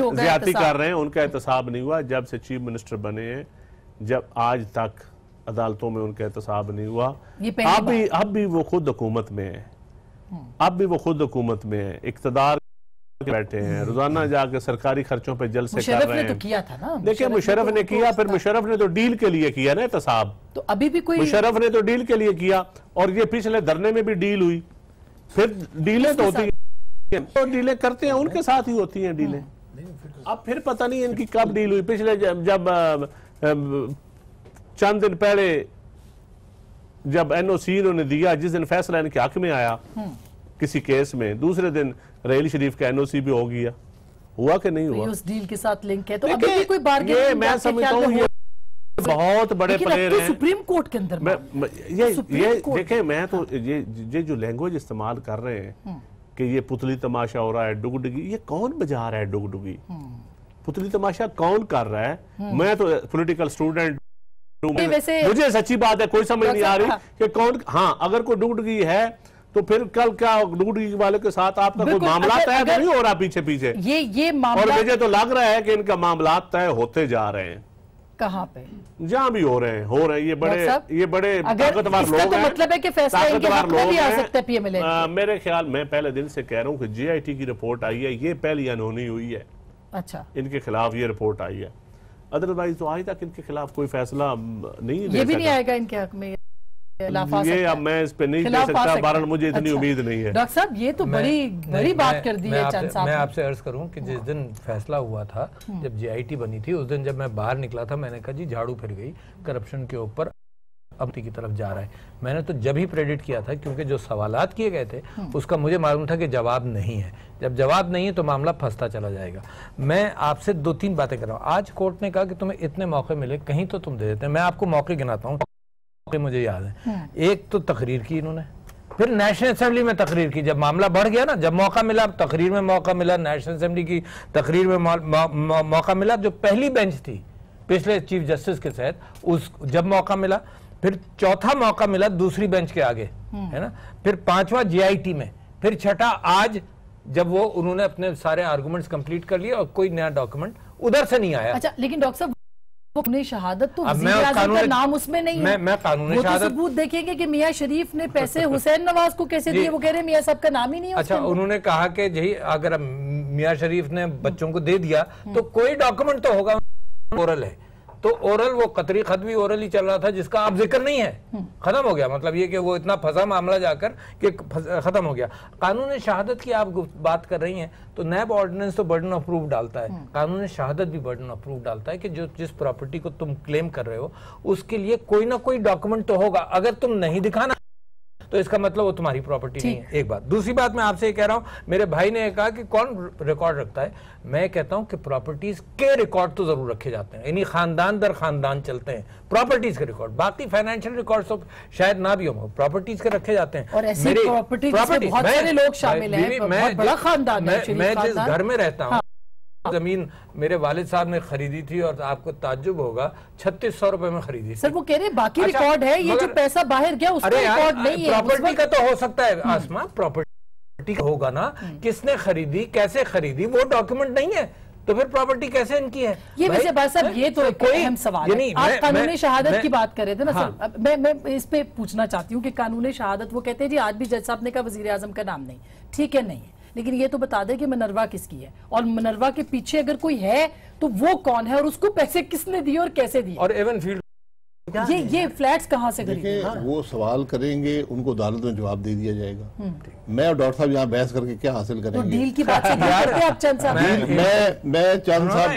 हैं, उनका एहतसाब नहीं हुआ। जब से चीफ मिनिस्टर बने हैं, जब आज तक अदालतों में उनका एहतसाब नहीं हुआ। अब भी वो खुद हुकूमत में है, अब भी वो खुद हुकूमत में है, इक्तदार बैठे हैं, रोजाना जाके सरकारी खर्चों पे जलसे कर रहे हैं। तो किया था ना, देखिए मुशर्रफ ने किया, फिर मुशर्रफ ने तो डील के लिए किया ना एहतसाब, तो अभी भी कोई मुशर्रफ ने तो डील के लिए किया, और ये पिछले धरने में भी डील हुई। फिर डीलें तो होती हैं, तो डीलें करते हैं उनके साथ ही होती हैं डीलें। अब फिर पता नहीं इनकी कब डील हुई। पिछले जब चंद दिन पहले जब एनओसी इन्होंने दिया, जिस दिन फैसला इनके हक में आया किसी केस में, दूसरे दिन रेल शरीफ का एनओसी भी हो गया। हुआ कि नहीं हुआ? उस डील के साथ लिंक है, तो अभी भी कोई बार्गेनिंग, मैं समझता हूँ ये बहुत बड़े प्लेयर हैं सुप्रीम कोर्ट के अंदर। ये देखें, मैं तो ये जो लैंग्वेज इस्तेमाल कर रहे हैं कि ये पुतली तमाशा हो रहा है, डुगडुगी, ये कौन बजा रहा है डुगडुगी? पुतली तमाशा कौन कर रहा है? मैं तो पॉलिटिकल स्टूडेंट, मुझे सच्ची बात है कोई समझ नहीं आ रही कि कौन। हाँ, अगर कोई डुगडुगी है तो फिर कल क्या डुगडुगी वाले के साथ आपका कोई मामला तय नहीं हो रहा पीछे पीछे? ये मामला, और मुझे तो लग रहा है कि इनका मामला तय होते जा रहे हैं। कहाँ पे? जहां भी हो रहे हैं। ये बड़े ताकतवर लोग तो हैं। मतलब है कि फैसला इनके हक में भी आ सकता है पीएमएलए। मेरे ख्याल, मैं पहले दिन से कह रहा हूं कि जेआईटी की रिपोर्ट आई है, ये पहली अनहोनी हुई है। अच्छा, इनके खिलाफ ये रिपोर्ट आई है, अदरवाइज तो आज तक इनके खिलाफ कोई फैसला नहीं, ये भी नहीं आएगा इनके हक में। ये अब मैं इस पे नहीं कह सकता, बहरहाल मुझे इतनी उम्मीद नहीं है। डॉक्टर साहब, ये तो बड़ी बात कर दी है चंद साहब। मैं आपसे अर्ज करूं कि जिस दिन फैसला हुआ था, जब जेआईटी बनी थी, उस दिन जब मैं बाहर निकला था, मैंने कहा जी झाड़ू फिर गई, करप्शन के ऊपर अब की तरफ जा रहा है। मैंने तो जब ही प्रेडिक्ट किया था, क्योंकि जो सवालात किए गए थे उसका मुझे मालूम था कि जवाब नहीं है। जब जवाब नहीं है तो मामला फंसता चला जाएगा। मैं आपसे 2-3 बातें कर रहा हूँ। आज कोर्ट ने कहा कि तुम्हें इतने मौके मिले, कहीं तो तुम दे देते हैं। मैं आपको मौके गिनाता हूँ, मुझे याद है। एक तो तकरीर की इन्होंने, फिर नेशनल असेंबली में तकरीर की। जब मामला बढ़ गया ना, जब मौका मिला, तकरीर में मौका मिला, नेशनल असेंबली की तकरीर में मौका मिला। जो पहली बेंच थी पिछले चीफ जस्टिस के तहत, उस जब मौका मिला, फिर चौथा मौका मिला दूसरी बेंच के आगे, है ना, फिर 5वां जेआईटी में, फिर छठा आज जब वो उन्होंने अपने सारे आर्गुमेंट्स कंप्लीट कर लिए और कोई नया डॉक्यूमेंट उधर से नहीं आया। अच्छा, लेकिन डॉक्टर साहब, कानूनी शहादत तो वज़ीर आज़म का नाम उसमें नहीं है। मैं कानूनी वो तो सबूत देखेंगे कि मियां शरीफ ने पैसे हुसैन नवाज को कैसे दिए, वो कह रहे हैं मियां साहब का नाम ही नहीं है। अच्छा, उन्होंने कहा कि यही अगर मियां शरीफ ने बच्चों को दे दिया तो कोई डॉक्यूमेंट तो होगा, ओरल है, तो ओरल वो कतरी खत भी ओरल ही चल रहा था, जिसका अब जिक्र नहीं है, खत्म हो गया। मतलब ये कि वो इतना फंसा मामला जाकर कि खत्म हो गया। कानून शहादत की आप बात कर रही हैं, तो नैब ऑर्डिनेंस तो बर्डन ऑफ प्रूफ डालता है, कानून शहादत भी बर्डन ऑफ प्रूफ डालता है कि जो जिस प्रॉपर्टी को तुम क्लेम कर रहे हो उसके लिए कोई ना कोई डॉक्यूमेंट तो होगा। अगर तुम नहीं दिखाना तो इसका मतलब वो तुम्हारी प्रॉपर्टी नहीं है। एक बात। दूसरी बात, मैं आपसे ये कह रहा हूं, मेरे भाई ने कहा कि कौन रिकॉर्ड रखता है, मैं कहता हूं कि प्रॉपर्टीज के रिकॉर्ड तो जरूर रखे जाते हैं, यानी खानदान दर खानदान चलते हैं प्रॉपर्टीज के रिकॉर्ड। बाकी फाइनेंशियल रिकॉर्ड तो शायद ना भी हो, प्रॉपर्टीज के रखे जाते हैं। और ऐसी प्रॉपर्टी जिसमें बहुत सारे लोग शामिल हैं, बहुत बड़ा खानदान है। मैं जिस घर में रहता हूँ, जमीन मेरे वालिद साहब ने खरीदी थी और आपको ताज्जुब होगा 3600 रुपए में खरीदी। सर, वो कह रहे बाकी रिकॉर्ड है, ये जो पैसा बाहर गया उसका रिकॉर्ड नहीं है। प्रॉपर्टी का तो हो सकता है आसमा, प्रॉपर्टी होगा ना, किसने खरीदी, कैसे खरीदी, वो डॉक्यूमेंट नहीं है, तो फिर प्रॉपर्टी कैसे इनकी है? ये वैसे बात साहब, ये तो एक अहम सवाल है। आप कानूनी शहादत की बात कर रहे थे ना सर, मैं इस पे पूछना चाहती हूँ कि कानूनी शहादत, वो कहते हैं जी आज भी जज साहब ने कहा वजीर आजम का नाम नहीं, ठीक है, नहीं है, लेकिन ये तो बता दे कि मिनर्वा किसकी है, और मिनर्वा के पीछे अगर कोई है तो वो कौन है, और उसको पैसे किसने दिए और कैसे दिए। और एवन फील्ड ये फ्लैट्स कहाँ से खरीदे? देखिए वो सवाल करेंगे, उनको अदालत में जवाब दे दिया जाएगा। मैं और डॉक्टर साहब यहाँ बहस करके क्या हासिल तो करेंगे? डील की बात से क्या करते हैं आप चंद साहब? मैं चंद साहब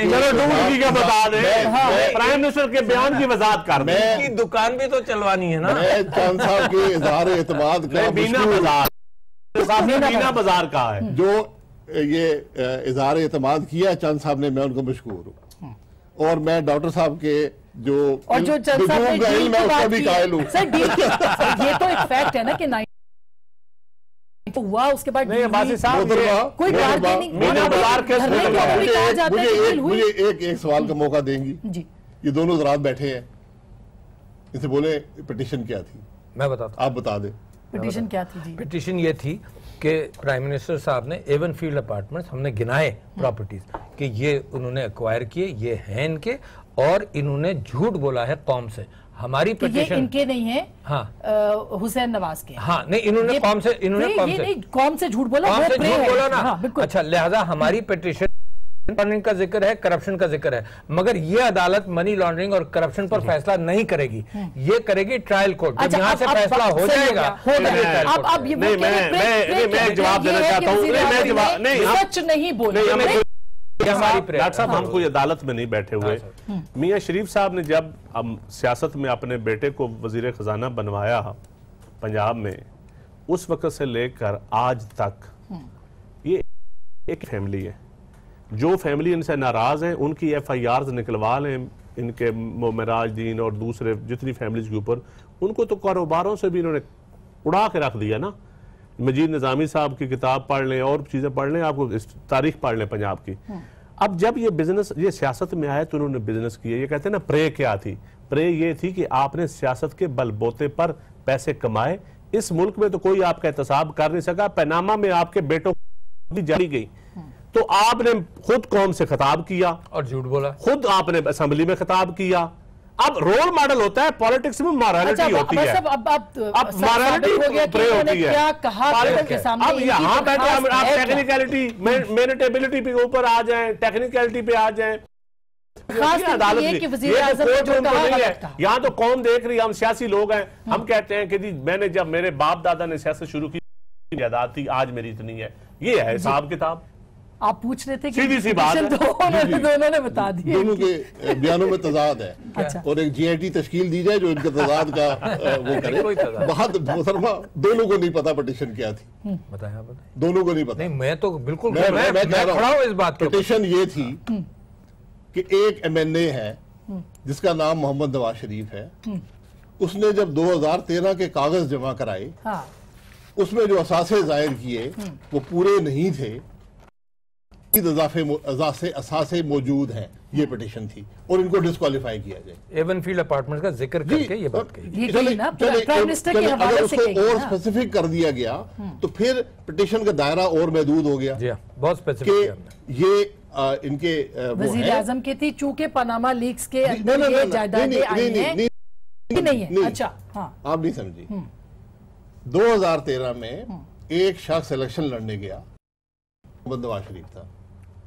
का बता दें, प्राइम मिनिस्टर के बयान की वजाहत कर दें। मैं दुकान भी तो चलवानी है ना। मैं चंद साहब के इजहार एतमाद का बीना बाजार का है जो ये इजहार एतमाद किया चंद साहब ने, मैं उनको मशकूर हूँ। और मैं डॉक्टर साहब के जो चंद साहब ने डील मैं की उसका बात भी की कायल हूँ। सर, डील की ये तो एक फैक्ट है ना कि तो हुआ, उसके बाद नहीं बासी साहब कोई बार्गेनिंग मुझे एक सवाल का मौका देंगी जी। ये दोनों ज़रात बैठे हैं, इनसे बोले पिटीशन क्या थी? मैं बताता आप बता दें पिटीशन क्या थी जी? पिटीशन ये थी कि प्राइम मिनिस्टर साहब ने एवन फील्ड अपार्टमेंट्स हमने गिनाए प्रॉपर्टीज कि ये उन्होंने एक्वायर किए, ये हैं इनके, और इन्होंने झूठ बोला है कौम से। हमारी तो ये पिटीशन इनके नहीं है, हाँ हुसैन नवाज के। हाँ नहीं, इन्होंने कौम से, कौम से झूठ बोला, कौम से झूठ बोला ना। हाँ, अच्छा, लिहाजा हमारी पिटीशन लॉन्ड्रिंग का जिक्र है, करप्शन का जिक्र है, मगर ये अदालत मनी लॉन्ड्रिंग और करप्शन पर फैसला नहीं करेगी, ये करेगी ट्रायल कोर्ट। जब यहाँ से फैसला हो जाएगा अब ये मैं जवाब देना चाहता हूँ। सच नहीं बोले डॉक्टर साहब हम कोई अदालत में नहीं बैठे हुए। मियां शरीफ साहब ने जब सियासत में अपने बेटे को वजीर खजाना बनवाया पंजाब में, उस वक्त से लेकर आज तक ये एक फैमिली है। जो फैमिली इनसे नाराज है उनकी FIRs निकलवा लें इनके मोमराजदीन और दूसरे जितनी फैमिलीज के ऊपर, उनको तो कारोबारों से भी इन्होंने उड़ा के रख दिया ना। मजीद निज़ामी साहब की किताब पढ़ लें और चीज़ें पढ़ लें, आपको तारीख पढ़ लें पंजाब की। अब जब ये बिजनेस, ये सियासत में आए तो उन्होंने बिजनेस किया। ये कहते हैं ना प्रे क्या थी? प्रे ये थी कि आपने सियासत के बलबोते पर पैसे कमाए। इस मुल्क में तो कोई आपका एहतसाब कर नहीं सका। पनामा में आपके बेटों की जारी गई तो आपने खुद कौम से खिताब किया और झूठ बोला, खुद आपने असेंबली में खिताब किया। अब रोल मॉडल होता है, पॉलिटिक्स में मॉरलिटी होती है। अब मॉरलिटी प्रे होती है। क्या कहा के सामने? अब यहाँ बैठे आप टेक्निकलिटी मेरिटेबिलिटी पे ऊपर आ जाएं, टेक्निकलिटी पे आ जाएं। अदालत यहाँ तो कौन देख रही है? हम सियासी लोग हैं, हम कहते हैं कि जी मैंने जब मेरे बाप दादा ने सियासत शुरू की जायदाद थी, आज मेरी इतनी है। ये है हिसाब किताब। आप पूछ रहे थे कि सीधी सी बात है। दोनों ने बता दिया। दोनों के बयानों में तजाद है। अच्छा। और एक GIT तश्कील दी जाए जो इनके तजाद का वो करे। बहुत मोहतरमा, दोनों को नहीं पता पिटीशन क्या थी। बताया दोनों को नहीं पता। नहीं, मैं तो बिल्कुल मैं खड़ा हूं इस बात पे। पिटीशन ये थी कि एक MNA है जिसका नाम मोहम्मद नवाज शरीफ है, उसने जब 2013 के कागज जमा कराए, उसमें जो असासे जाहिर किए वो पूरे नहीं थे, असासे मौजूद हैं। ये पिटीशन थी और इनको डिस्क्वालीफाई किया जाए। एवन फील्ड अपार्टमेंट का जिक्र करके ये बात कही। अगर उसको और स्पेसिफिक कर दिया गया तो फिर पिटीशन का दायरा और महदूद हो गया। जी हाँ, बहुत स्पेसिफिक। ये इनके वजीर आजम की थी, चूंकि पनामा लीक्स के अंदर ये जायदादें आई हैं। नहीं है। अच्छा, हाँ, आप नहीं समझी। 2013 में एक शख्स इलेक्शन लड़ने गया, मोहम्मद नवाज शरीफ था।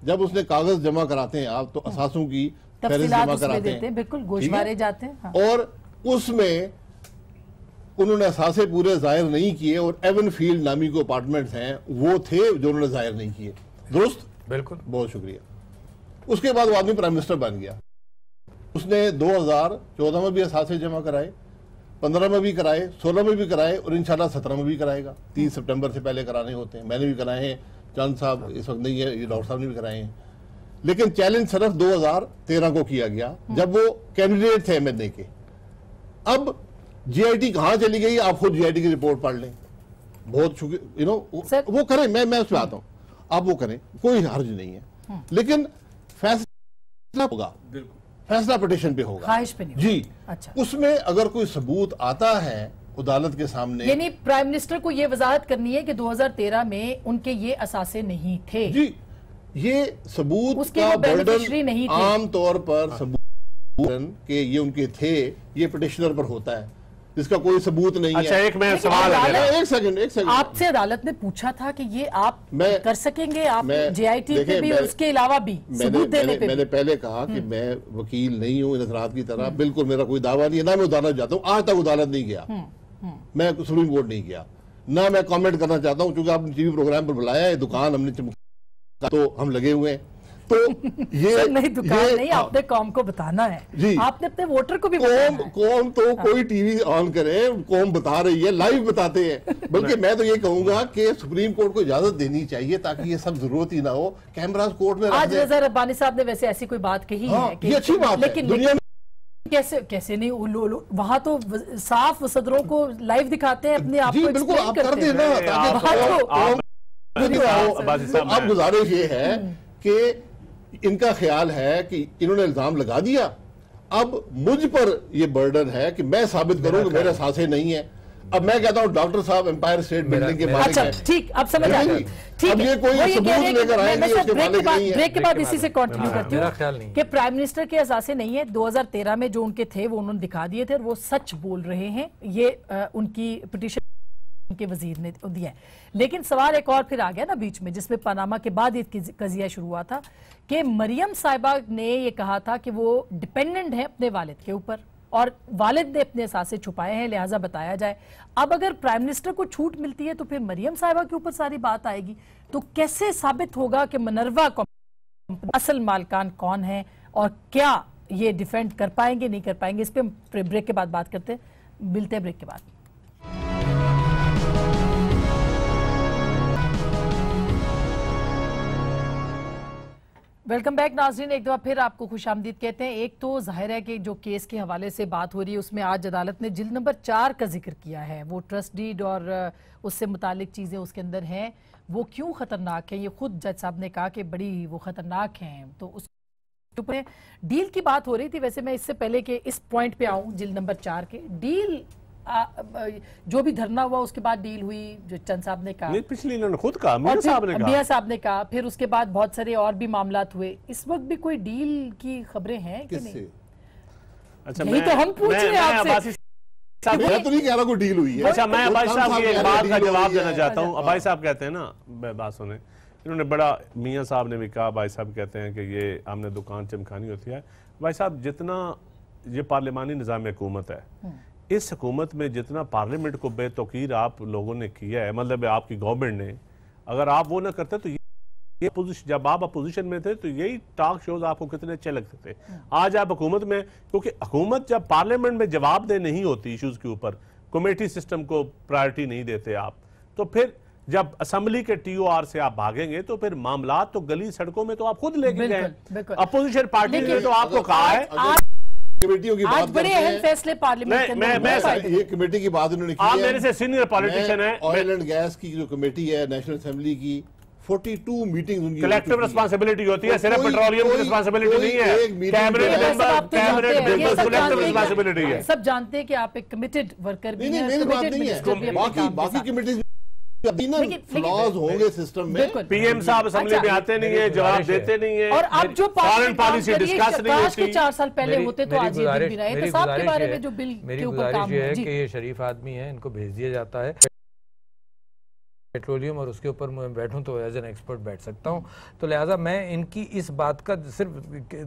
जब उसने कागज जमा कराते हैं आप तो असासों की फहरिस्त जमा कराते हैं, बिल्कुल गोशवारे जाते हैं। हाँ। और उसमें उन्होंने असासे पूरे जाहिर नहीं किए और एवन फील्ड नामी को अपार्टमेंट्स हैं वो थे जो उन्होंने जाहिर नहीं किए। दुरुस्त? बिल्कुल, बहुत शुक्रिया। उसके बाद वो आदमी प्राइम मिनिस्टर बन गया। उसने 2014 में भी असासे जमा कराए, 15 में भी कराए, 16 में भी कराए और इंशाल्लाह 17 में भी कराएगा। 30 सितंबर से पहले कराने होते हैं। मैंने भी कराए हैं, चंद साहब इस वक्त नहीं है, ये डॉक्टर साहब ने भी कराए हैं। लेकिन चैलेंज सिर्फ 2013 को किया गया जब वो कैंडिडेट थे MNA के। अब GIT कहाँ चली गई? आप खुद GIT की रिपोर्ट पढ़ लें। बहुत शुक्रिया, वो करें, मैं उसमें आता हूँ, आप वो करें, कोई हर्ज नहीं है। लेकिन फैसला होगा, फैसला पिटीशन पे होगा, ख्वाहिश पे नहीं। जी। अच्छा, उसमें अगर कोई सबूत आता है अदालत के सामने, यानी प्राइम मिनिस्टर को ये वजाहत करनी है कि 2013 में उनके ये असासे नहीं थे। जी, ये सबूत का बर्डन आम तौर पर सबूत के ये उनके थे, ये पिटिशनर पर होता है। जिसका कोई सबूत नहीं अच्छा, है। एक मैं सवाल एक सेकंड आपसे अदालत ने पूछा था कि ये आप कर सकेंगे, आप JIT पे भी और उसके अलावा भी सबूत देने पे मैंने पहले कहा कि मैं वकील नहीं हूं इजरात की तरह, बिल्कुल मेरा कोई दावा नहीं है, ना मैं अदालत जाता हूं, आज तक अदालत नहीं गया, मैं सुप्रीम कोर्ट नहीं गया, ना मैं कमेंट करना चाहता हूं, क्योंकि आपने टीवी प्रोग्राम पर बुलाया है, दुकान हमने चमका तो हम लगे हुए हैं। तो ये नहीं दुकान नहीं, आपने कौम को बताना है जी, आपने अपने वोटर को भी कौम तो कोई टीवी ऑन करे, कौम बता रही है, लाइव बताते हैं। बल्कि मैं तो ये कहूंगा कि सुप्रीम कोर्ट को इजाजत देनी चाहिए ताकि ये सब जरूरत ही ना हो, कैमरास कोर्ट में। आज रज़ा रब्बानी साहब ने वैसे ऐसी कोई बात कही है कि ये अच्छी बात है, दुनिया में कैसे नहीं, वहां तो साफ सदरों को लाइव दिखाते हैं, अपने आप को बिल्कुल आप कर देना। अब गुजारिश ये है कि इनका ख्याल है कि इन्होंने इल्जाम लगा दिया, अब मुझ पर ये बर्डन है कि मैं साबित करूं कि मेरे साथे नहीं है। अब मैं कहता हूं डॉक्टर साहब एम्पायर स्टेट बिल्डिंग के मालिक हैं। ठीक, अब समझ आ गया। ठीक, अब ये कोई सबूत लेकर आएंगे उसके मालिक नहीं है। ब्रेक के बाद इसी से कंटिन्यू करती हूं कि प्राइम मिनिस्टर के असासे नहीं है, 2013 में जो उनके थे वो उन्होंने दिखा दिए थे और वो सच बोल रहे हैं, ये उनकी पिटीशन के वजीर ने दिया है। लेकिन सवाल एक और फिर आ गया ना बीच में, जिसमें पनामा के बाद ये कजिया शुरू हुआ था कि मरियम साहिबा ने ये कहा था कि वो डिपेंडेंट है अपने वालिद के ऊपर और वालिद ने अपने एहसास छुपाए हैं, लिहाजा बताया जाए। अब अगर प्राइम मिनिस्टर को छूट मिलती है तो फिर मरियम साहिबा के ऊपर सारी बात आएगी, तो कैसे साबित होगा कि मिनर्वा कंपनी असल मालिकान कौन है और क्या ये डिफेंड कर पाएंगे नहीं कर पाएंगे? इस पर ब्रेक के बाद बात करते हैं, मिलते हैं ब्रेक के बाद। वेलकम बैक नाज़रीन, एक दफा फिर आपको खुशामदीद कहते हैं। एक तो जाहिर है कि जो केस के हवाले से बात हो रही है उसमें आज अदालत ने जिल्द नंबर 4 का जिक्र किया है। वो ट्रस्ट डीड और उससे मुतालिक चीज़ें उसके अंदर हैं, वो क्यों ख़तरनाक हैं, ये खुद जज साहब ने कहा कि बड़ी वो ख़तरनाक हैं। तो उस ऊपर डील की बात हो रही थी। वैसे मैं इससे पहले कि इस पॉइंट पे आऊँ, जिल्द नंबर 4 के डील जो भी धरना हुआ उसके बाद डील हुई, जो चंद साहब ने कहा, पिछले इन्होंने खुद कहा, मियां साहब ने कहा, फिर उसके बाद बहुत सारे और भी मामलात हुए। इस वक्त भी कोई डील की खबरें हैं कि नहीं? अच्छा, यही तो हम पूछ रहे हैं आपसे। मैं तो नहीं कह रहा कोई डील हुई है। अच्छा, मैं अब्बासी साहब की एक बात का जवाब देना चाहता हूँ। अब्बासी साहब कहते हैं ना, बात सुने, इन्होंने बड़ा, मियां साहब ने भी कहा, भाई साहब कहते हैं कि ये हमने दुकान चमकानी होती है। भाई साहब, जितना ये पार्लिमानी निज़ाम हुकूमत है, इस हुकूमत में जितना पार्लियामेंट को बेतौकीर आप लोगों ने किया है, मतलब आपकी गवर्नमेंट ने, अगर आप वो ना करते तो ये पोजीशन, जब आप अपोजिशन में थे तो यही टॉक शोज आपको कितने अच्छे लगते थे। आज आप हुकूमत में, क्योंकि हुकूमत जब पार्लियामेंट में जवाबदेह नहीं होती इश्यूज के ऊपर, कमेटी सिस्टम को प्रायोरिटी नहीं देते आप, तो फिर जब असेंबली के TOR से आप भागेंगे तो फिर मामला तो गली सड़कों में तो आप खुद लेके गए। अपोजिशन पार्टी ने तो आपको कहा है, कमेटियों की बात बड़े अहम फैसले पार्लियामेंट में, ये कमेटी की बात उन्होंने की है। आप मेरे से सीनियर पॉलिटिशियन है। ऑयल एंड गैस की जो कमेटी है नेशनल असेंबली की, 42 मीटिंग उनकी कलेक्टिव रिस्पांसिबिलिटी होती है, सिर्फ पेट्रोलियम की रिस्पांसिबिलिटी नहीं है, cabinet member, cabinet members collective responsibility है। सब जानते हैं कि आप एक कमिटेड वर्कर भी हैं। मेरी बात नहीं है, बाकी कमेटीज फ्लॉज होंगे सिस्टम में। PM साहब असेंबली में आते नहीं है, जवाब देते नहीं है, और अब जो फॉरेन पॉलिसी डिस्कस नहीं होती। 4 साल पहले होते तो आज ये दिन भी रहे। तो साहब के बारे में जो बिल के ऊपर काम है कि ये शरीफ आदमी है, इनको भेज दिया जाता है पेट्रोलियम, और उसके ऊपर मैं बैठूं तो एज एन एक्सपर्ट बैठ सकता हूं। तो लिहाजा मैं इनकी इस बात का सिर्फ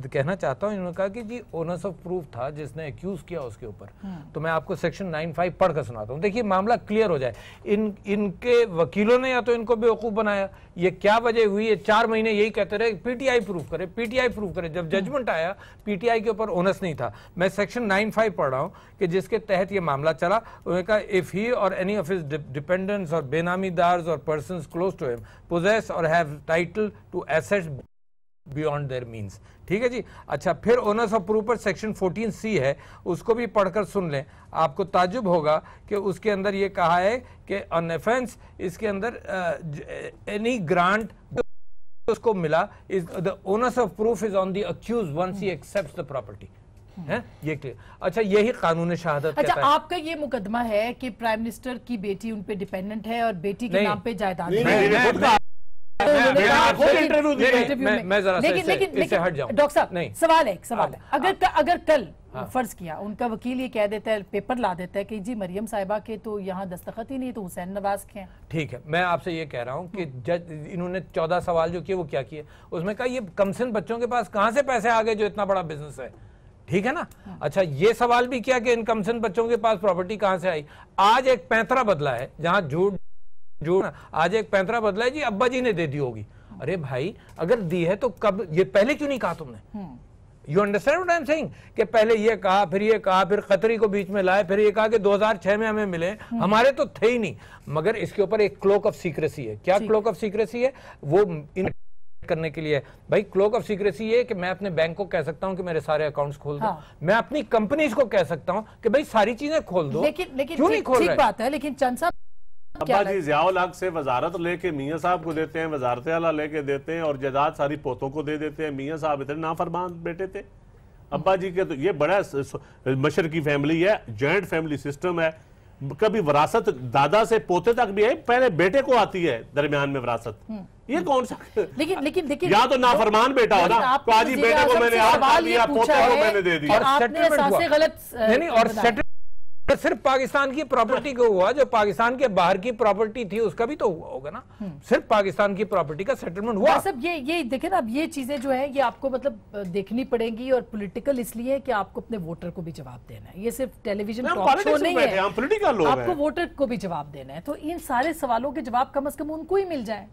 कहना चाहता हूं। इन्होंने कहा कि जी ओनर्स ऑफ प्रूफ था जिसने एक्यूज किया उसके ऊपर, तो मैं आपको सेक्शन 95 पढ़ कर सुनाता हूं। देखिए मामला क्लियर हो जाए। इनके वकीलों ने या तो इनको बेवकूफ़ बनाया, ये क्या वजह हुई है, 4 महीने यही कहते रहे PTI प्रूफ करे, PTI प्रूफ करे। जब जजमेंट आया PTI के ऊपर ओनर्स नहीं था। मैं सेक्शन 95 पढ़ रहा हूँ कि जिसके तहत ये मामला चला। उन्होंने कहा इफ ही और एनी ऑफ हिज डिपेंडेंट्स और बेनामीदार्स or persons close to him possess or have title to assets beyond their means। ठीक है जी। अच्छा, फिर ओनर्स ऑफ प्रूफ पर सेक्शन 14C है, उसको भी पढ़कर सुन लें। आपको ताजुब होगा कि उसके अंदर ये कहा है कि ऑन ऑफेंस, इसके अंदर एनी ग्रांट उसको मिला, is the onus of proof is on the accused once he accepts the property है, ये क्लियर। अच्छा, यही कानून शहादत अच्छा, कहता है। आपका ये मुकदमा है कि प्राइम मिनिस्टर की बेटी उन पे डिपेंडेंट है और बेटी के नाम पे जायदाद है। उन्होंने कहा खुद इंटरव्यू दिया। इंटरव्यू में। मैं जरा इससे हट जाऊं। डॉक्टर साहब नहीं, सवाल है, अगर कल फर्ज किया उनका वकील ये कह देता है, पेपर ला देता है कि जी मरियम साहिबा के तो यहाँ दस्तखत ही नहीं, तो हुसैन नवाज के हैं। ठीक है, मैं आपसे ये कह रहा हूँ कि जज इन्होंने 14 सवाल जो किए वो क्या किए, उसमें कहा ये कमसिन बच्चों के पास कहाँ से पैसे आ गए जो इतना बड़ा बिजनेस है, ठीक है ना। अच्छा, ये सवाल भी किया कि इन कमसिन बच्चों के पास प्रॉपर्टी कहाँ से आई। आज एक पैंतरा बदला है, जहाँ झूठ आज एक पैंतरा बदला है जी अब्बा जी ने दे दी होगी। अरे भाई, अगर दी है तो कब, ये पहले क्यों नहीं कहा तुमने? You understand what I am saying, कि पहले ये कहा, फिर ये कहा, फिर खतरी को बीच में लाए, फिर ये कहा कि 2006 में हमें मिले, हमारे तो थे ही नहीं। मगर इसके ऊपर एक क्लोक ऑफ सीक्रेसी है। क्या क्लोक ऑफ सीक्रेसी है? वो इन करने के लिए भाई क्लोक ऑफ सीक्रेसी ये कि मैं अपने बैंक को कह सकता हूं कि मेरे सारे अकाउंट्स खोल दो। मैं अपनी कंपनीज को कह सकता हूं कि भाई सारी चीजें खोल दो। लेकिन क्यों नहीं खोल रहे? ठीक बात है, लेकिन चंद साहब अब्बा जी ज़ियाउल हक से वजारत लेके मियां साहब को देते हैं, वजारत आला लेके देते हैं, और जायदाद सारी पोतों को दे देते हैं। मियां साहब इतने नाफरमान बेटे थे अब्बा जी के। तो ये बड़ा मशरकी फैमिली है, जॉइंट फैमिली सिस्टम है। कभी विरासत दादा से पोते तक भी है, पहले बेटे को आती है दरमियान में विरासत। ये कौन सा? लेकिन या तो नाफरमान बेटा हो ना, तो आज ही बेटे को मैंने आप दिया, पोते को मैंने दे दिया। और सिर्फ पाकिस्तान की प्रॉपर्टी को हुआ, जो पाकिस्तान के बाहर की प्रॉपर्टी थी उसका भी तो हुआ होगा ना। सिर्फ पाकिस्तान की प्रॉपर्टी का सेटलमेंट हुआ। सब ये देखें ना, अब ये चीजें जो है ये आपको मतलब देखनी पड़ेगी, और पॉलिटिकल इसलिए कि आपको अपने वोटर को भी जवाब देना है। ये सिर्फ टेलीविजन टॉक शो नहीं है, आपको वोटर को भी जवाब देना है। तो इन सारे सवालों के जवाब कम से कम उनको ही मिल जाए।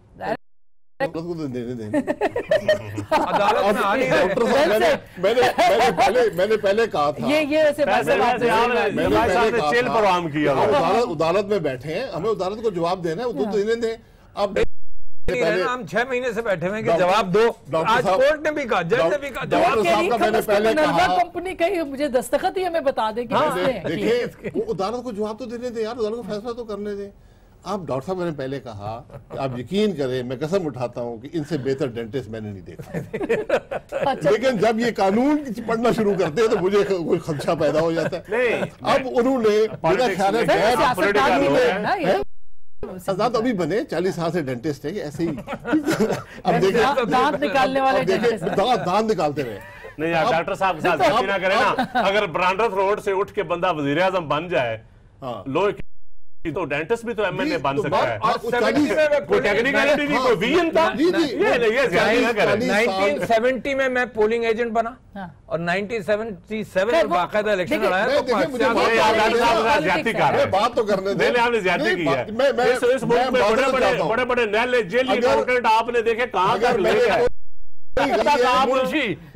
को तो देने मैंने पहले कहा था ये अदालत में बैठे हैं, हमें अदालत को जवाब देना है, वो तो देने दें। अब हम 6 महीने से बैठे हुए कि जवाब दो। आज कोर्ट ने भी कहा, जज ने भी कहा जवाब मैंने पहले कहा, कंपनी कही मुझे दस्तखत ही हमें बता दे। देखिए, वो अदालत को जवाब तो देने दें यार, अदालत को फैसला तो करने दें। आप डॉक्टर साहब, मैंने पहले कहा, आप यकीन करें, मैं कसम उठाता हूं कि इनसे बेहतर डेंटिस्ट मैंने नहीं देखा। लेकिन जब ये कानून पढ़ना शुरू करते हैं तो मुझे कोई खदशा पैदा हो जाता है। अब उन्होंने मेरा ख्याल है सजा तो अभी बने, 40 साल से डेंटिस्ट है ऐसे ही। अब देखिए दांत निकालने वाले, दांत निकालते रहे। नहीं यार, डॉक्टर साहब के साथ गलती ना करें ना। अगर ब्रांड्रथ रोड से उठ के बंदा वजीर आजम बन जाए, लो तो डेंटिस्ट भी तो एमएनए बन सकता है। कोई टेक्निकलिटी नहीं, कोई विजन था। ये 1970 में मैं पोलिंग एजेंट बना और 1977 में बाकायदा इलेक्शन लड़ाया। बात तो करने दे, आपने ज्यादती की है। इस मुल्क में बड़े बड़े नहले जेली अकाउंटेंट आपने देखे कहाँ तक ले गए।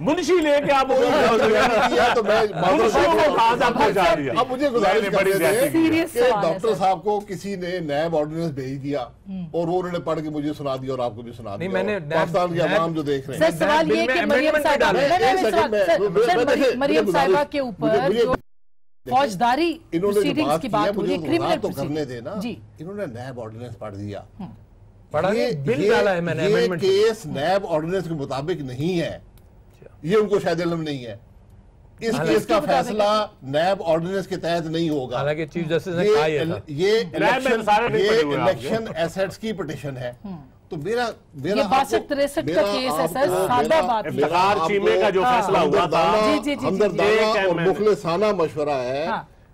मुंशी लेके आप अब मुझे गुजारिश डॉक्टर साहब को किसी ने नैब ऑर्डिनेंस भेज दिया और वो उन्होंने पढ़ के मुझे सुना दिया और आपको भी सुना दिया। मैंने पाकिस्तान के अवाम जो देख रहे हैं, सवाल ये कि मरियम साहिबा के ऊपर फौजदारी इन्होंने की बात हो रही है, क्रिमिनल तो करने देना। इन्होंने नैब ऑर्डिनेंस पढ़ दिया, बिल डाला है मैंने। ये केस नैब ऑर्डिनेंस के मुताबिक नहीं है, ये उनको शायद इल्म नहीं है। इस केस का फैसला नैब ऑर्डिनेंस के तहत नहीं होगा। हालांकि चीफ जस्टिस ने कहा ये इलेक्शन एसेट्स की पिटीशन है। तो मेरा 62-63 का केस है सर, सादा बात है। बिहार चीमे का जो फैसला हुआ था, हमदर्दाना और मुखलिसाना मशवरा है।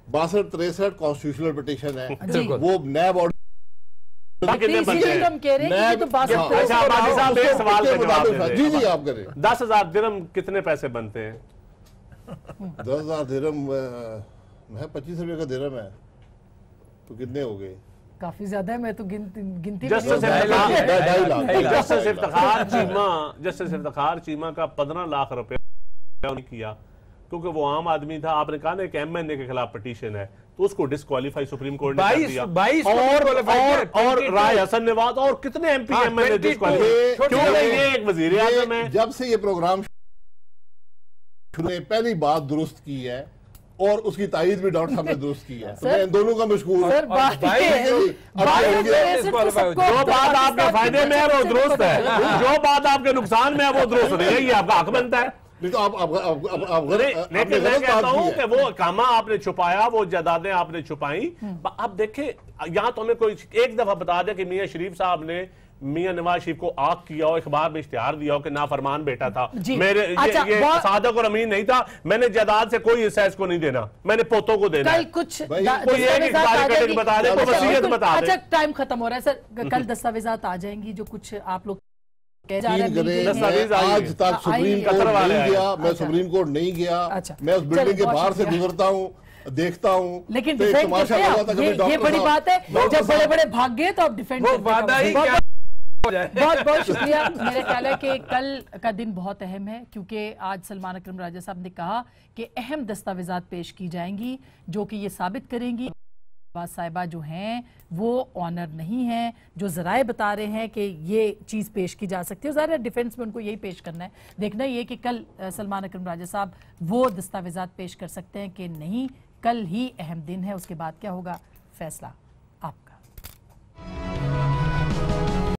62-63 कॉन्स्टिट्यूशनल पिटीशन है, वो नैब कितने बनते हैं? जी जी आप करें। 10,000 दिरहम कितने पैसे बनते हैं? 10,000 दिरहम 25 रुपए का दिरहम है तो कितने हो गए? काफी ज्यादा है, मैं तो गिनती जस्टिस इफ्तिखार चीमा का 15 लाख रुपए किया क्योंकि वो आम आदमी था। आपने कहा ना कि एमएनए के खिलाफ पिटीशन है तो उसको डिस्क्वालीफाई सुप्रीम कोर्ट ने कर दिया। 22 और राय हसन नवाज और कितने एमपी एमएनए डिस्क्वालीफाई, क्योंकि ये एक वजीर आजम है। जब से ये प्रोग्राम पहली बात दुरुस्त की है और उसकी तायीद भी डॉक्टर साहब ने दुरुस्त की है, तो मैं इन दोनों का मशकूर हूं। जो बात आपके फायदे में है वो दुरुस्त है, जो बात आपके नुकसान में है वो दुरुस्त नहीं है, ये आपका हक बनता है। नहीं तो आप लेकिन मैं कहता हूं कि वो कामा आपने छुपाया, वो जायदादें आपने छुपाई। अब देखें, यहां तो हमें कोई एक दफा बता दे कि मियां शरीफ साहब ने मियां नवाज शरीफ को आग किया हो, अखबार में इश्तिहार दिया हो कि नाफरमान बेटा था, जी। मेरे अच्छा, ये सादक और अमीन नहीं था, मैंने जायदाद से कोई हिस्सा इसको नहीं देना, मैंने पोतों को देना कल है। कुछ कोई एक कार्यकर्ता बता दे, कोई वसीयत बता दे। अच्छा, टाइम खत्म हो रहा है सर, कल दस्तावेजात आ जाएंगी जो कुछ आप लोग कह जा रहे हैं। आज तक सुप्रीम कोर्ट नहीं गया, मैं सुप्रीम कोर्ट नहीं गया, अच्छा, मैं उस बिल्डिंग के बाहर से गुजरता हूँ, देखता हूँ, लेकिन तो एक डिफेंड तमाशा करते लगा हैं था आप। कभी ये डॉक्टर बड़ी साहब- बात है, जब बड़े बड़े भाग गए तो आप डिफेंड वो करते हैं। वादा ही बहुत- क्या हो जाए। बहुत बहुत शुक्रिया। मेरा ख्याल है कि कल का दिन बहुत अहम है, क्योंकि आज सलमान अकरम राजा साहब ने कहा कि अहम दस्तावेजात पेश की जाएंगी जो कि ये साबित करेंगी साहिबा जो हैं वो ऑनर नहीं हैं, जो जराए बता रहे हैं कि ये चीज़ पेश की जा सकती है। ज़ाहिर है डिफेंस में उनको यही पेश करना है, देखना ये कि कल सलमान अकरम राजा साहब वो दस्तावेजात पेश कर सकते हैं कि नहीं। कल ही अहम दिन है, उसके बाद क्या होगा फैसला